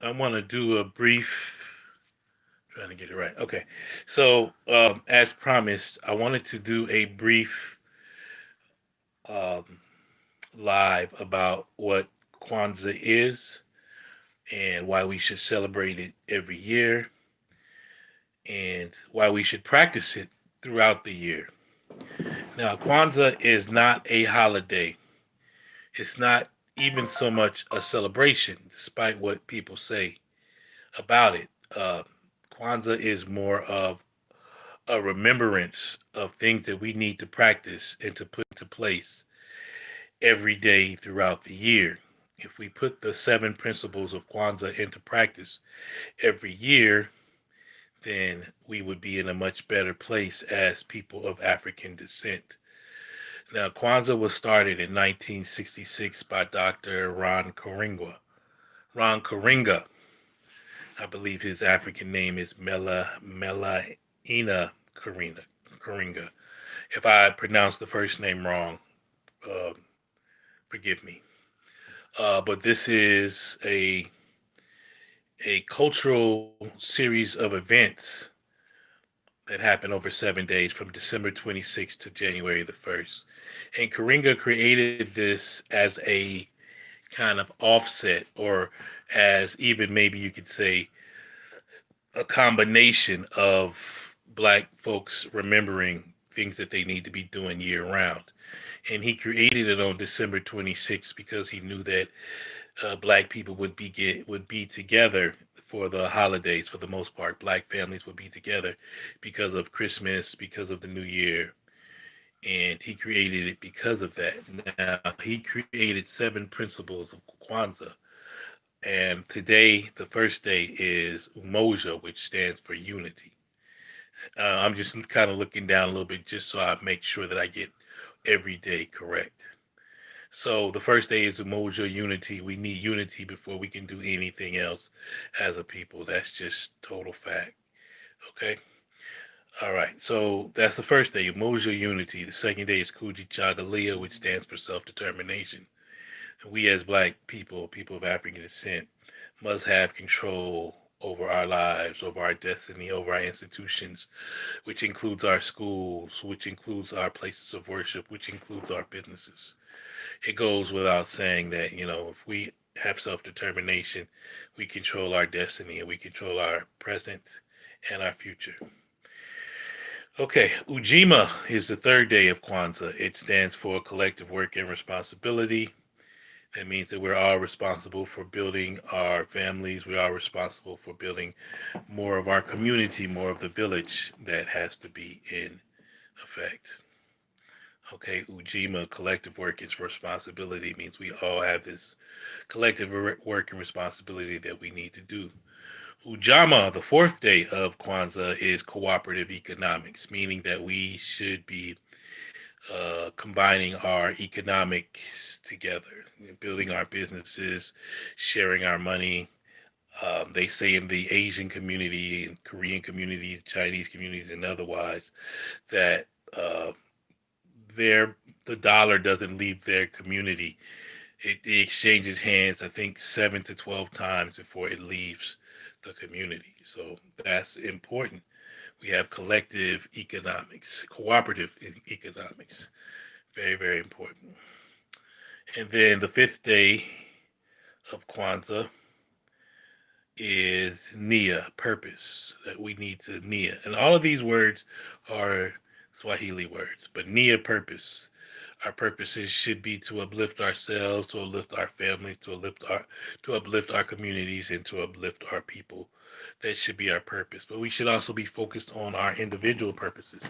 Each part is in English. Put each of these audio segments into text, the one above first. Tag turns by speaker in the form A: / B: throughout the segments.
A: I want to do a brief. Trying to get it right. Okay, so as promised, I wanted to do a brief um, live about what Kwanzaa is and why we should celebrate it every year and why we should practice it throughout the year. Now, Kwanzaa is not a holiday. It's not even so much a celebration, despite what people say about it. Kwanzaa is more of a remembrance of things that we need to practice and to put into place every day throughout the year. If we put the seven principles of Kwanzaa into practice every year, then we would be in a much better place as people of African descent. Now, Kwanzaa was started in 1966 by Dr. Ron Karinga. I believe his African name is Melaina Karinga. If I pronounce the first name wrong, uh, forgive me. But this is a cultural series of events that happened over 7 days from December 26th to January the 1st. And Karinga created this as a kind of offset, or as even maybe you could say a combination of black folks remembering things that they need to be doing year round. And he created it on December 26th because he knew that black people would be together for the holidays. For the most part, black families would be together because of Christmas, because of the New Year, and he created it because of that. Now he created seven principles of Kwanzaa, and today the first day is Umoja, which stands for unity. I'm just kind of looking down a little bit just so I make sure that I get every day correct. So the first day is Umoja unity. We need unity before we can do anything else as a people. That's just total fact. Okay. All right. So that's the first day, Umoja unity. The second day is Kuji Chagalia, which stands for self determination. We as black people, people of African descent, must have control over our lives, over our destiny, over our institutions, which includes our schools, which includes our places of worship, which includes our businesses. It goes without saying that, if we have self determination, we control our destiny and we control our present and our future. Okay, Ujima is the third day of Kwanzaa. It stands for collective work and responsibility. That means that we're all responsible for building our families. We are responsible for building more of our community, more of the village that has to be in effect. Okay, Ujima, collective work is responsibility, means we all have this collective work and responsibility that we need to do. Ujama, the fourth day of Kwanzaa, is cooperative economics, meaning that we should be combining our economics together, building our businesses, sharing our money. They say in the Asian community, in Korean communities, Chinese communities, and otherwise, that their the dollar doesn't leave their community. It exchanges hands, I think, 7 to 12 times before it leaves the community. So that's important. We have collective economics, cooperative economics. Very, very important. And then the fifth day of Kwanzaa is Nia, purpose, that we need to Nia. And all of these words are Swahili words, but Nia, purpose. Our purposes should be to uplift ourselves, to uplift our families, to uplift our communities, and to uplift our people. That should be our purpose. But we should also be focused on our individual purposes.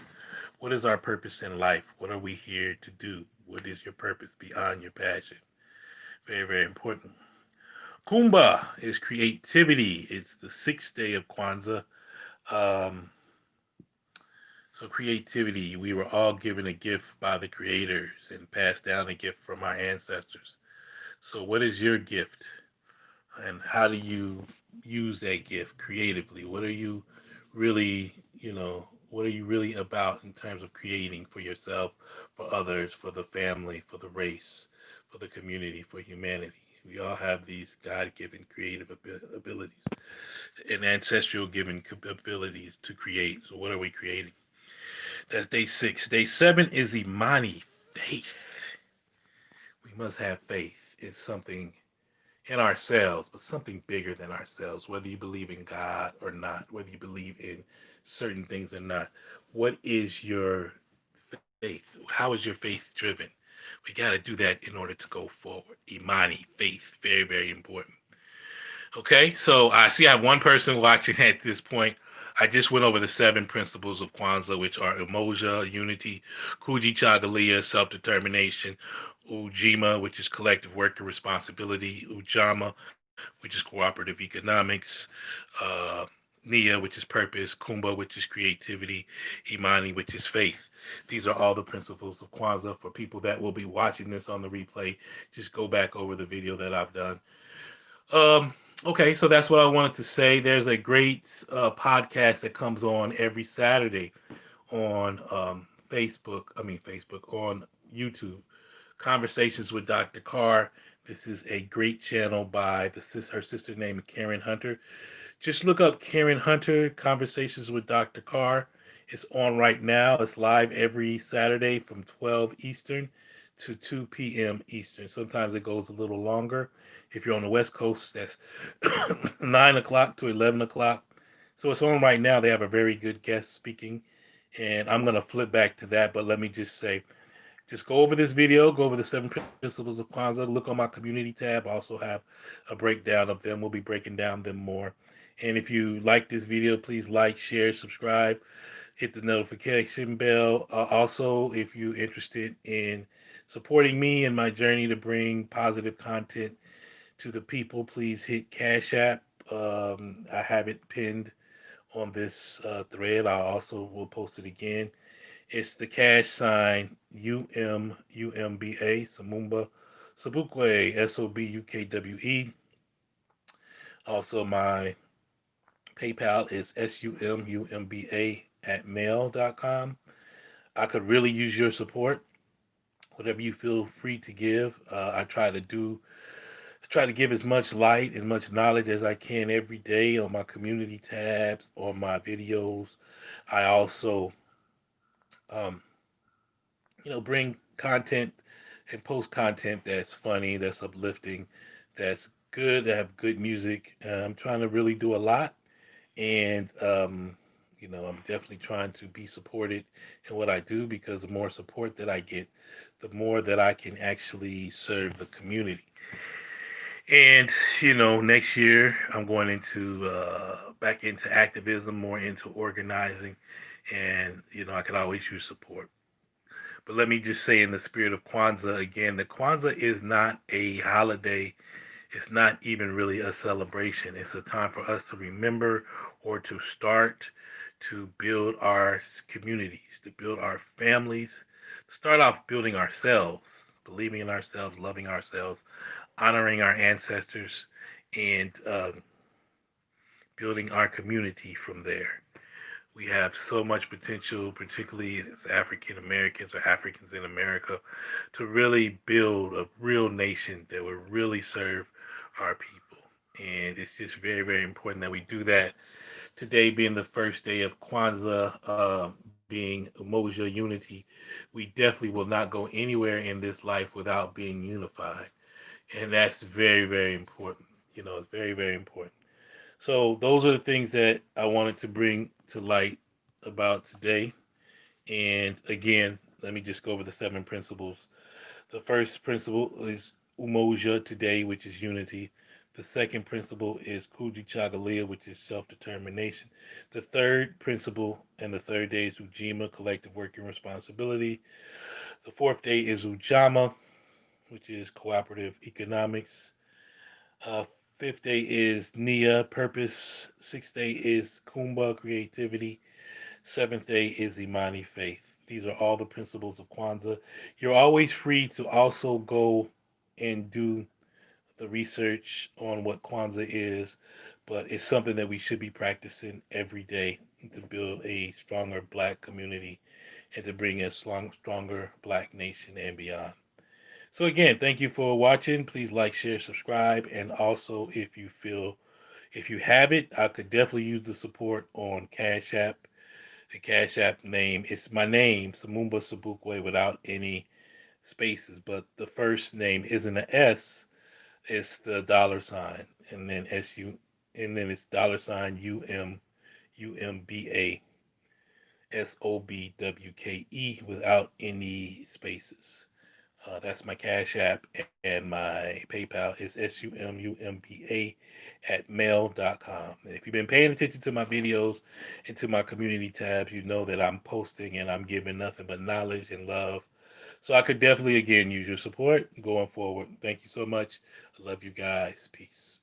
A: What is our purpose in life? What are we here to do? What is your purpose beyond your passion? Very, very important. Kumba is creativity. It's the sixth day of Kwanzaa. Um, so, creativity, we were all given a gift by the creators and passed down a gift from our ancestors. So, what is your gift? And how do you use that gift creatively? What are you really, what are you really about in terms of creating for yourself, for others, for the family, for the race, for the community, for humanity? We all have these God-given creative abilities and ancestral given abilities to create. So what are we creating? That's day 6. Day 7 is Imani, faith. We must have faith in something in ourselves, but something bigger than ourselves, whether you believe in God or not, whether you believe in certain things or not. What is your faith? How is your faith driven? We got to do that in order to go forward. Imani, faith, very, very important. Okay, so I see I have one person watching at this point. I just went over the 7 principles of Kwanzaa, which are Umoja, unity, Kuji Chagalia, self determination, Ujima, which is collective worker responsibility, Ujama, which is cooperative economics, uh, Nia, which is purpose, Kumba, which is creativity, Imani, which is faith. These are all the principles of Kwanzaa. For people that will be watching this on the replay, just go back over the video that I've done. Um, okay, so that's what I wanted to say. There's a great podcast that comes on every Saturday on Facebook, on YouTube. Conversations with Dr. Carr. This is a great channel by her sister named Karen Hunter. Just look up Karen Hunter, Conversations with Dr. Carr. It's on right now. It's live every Saturday from 12 Eastern to 2 p.m. Eastern. Sometimes it goes a little longer. If you're on the West Coast, that's 9 o'clock to 11 o'clock. So it's on right now. They have a very good guest speaking. And I'm going to flip back to that. But let me just say, just go over this video, go over the 7 principles of Kwanzaa, look on my community tab. I also have a breakdown of them. We'll be breaking down them more. And if you like this video, please like, share, subscribe, hit the notification bell. Also, if you're interested in supporting me in my journey to bring positive content to the people, please hit Cash App. I have it pinned on this thread. I also will post it again. It's the cash sign UMUMBA Sumumba Sobukwe SOBUKWE. Also, my PayPal is SUMUMBA at mail.com. I could really use your support. Whatever you feel free to give. I try to give as much light and much knowledge as I can every day on my community tabs, on my videos. I also um, bring content and post content that's funny, that's uplifting, that's good, that have good music. I'm trying to really do a lot, and I'm definitely trying to be supported in what I do because the more support that I get, the more that I can actually serve the community. And next year I'm going into back into activism, more into organizing, and I could always use support. But let me just say, in the spirit of Kwanzaa again, that Kwanzaa is not a holiday. It's not even really a celebration. It's a time for us to remember or to start to build our communities, to build our families, to start off building ourselves, believing in ourselves, loving ourselves, honoring our ancestors, and building our community from there. We have so much potential, particularly as African Americans or Africans in America, to really build a real nation that will really serve our people. And it's just very, very important that we do that. Today being the first day of Kwanzaa, being Umoja Unity, we definitely will not go anywhere in this life without being unified. And that's very, very important. It's very, very important. So those are the things that I wanted to bring to light about today. And again, let me just go over the 7 principles. The first principle is umoja today, which is unity. The second principle is kuji chagalia, which is self-determination. The third principle and the third day is ujima, collective working responsibility. The fourth day is ujama, which is cooperative economics. Uh, Fifth day is Nia, purpose. Sixth day is Kumba, creativity. Seventh day is Imani, faith. These are all the principles of Kwanzaa. You're always free to also go and do the research on what Kwanzaa is, but it's something that we should be practicing every day to build a stronger black community and to bring a stronger black nation and beyond. So again, thank you for watching. Please like, share, subscribe, and also if you have it, I could definitely use the support on Cash App. The Cash App name is my name, umumbaSobukwe, without any spaces, but the first name isn't an S. It's the dollar sign, and then SU, and then it's dollar sign umumbaSobukwe without any spaces. That's my Cash App, and my PayPal is sumumba@mail.com. And if you've been paying attention to my videos and to my community tabs, you know that I'm posting and I'm giving nothing but knowledge and love. So I could definitely, again, use your support going forward. Thank you so much. I love you guys. Peace.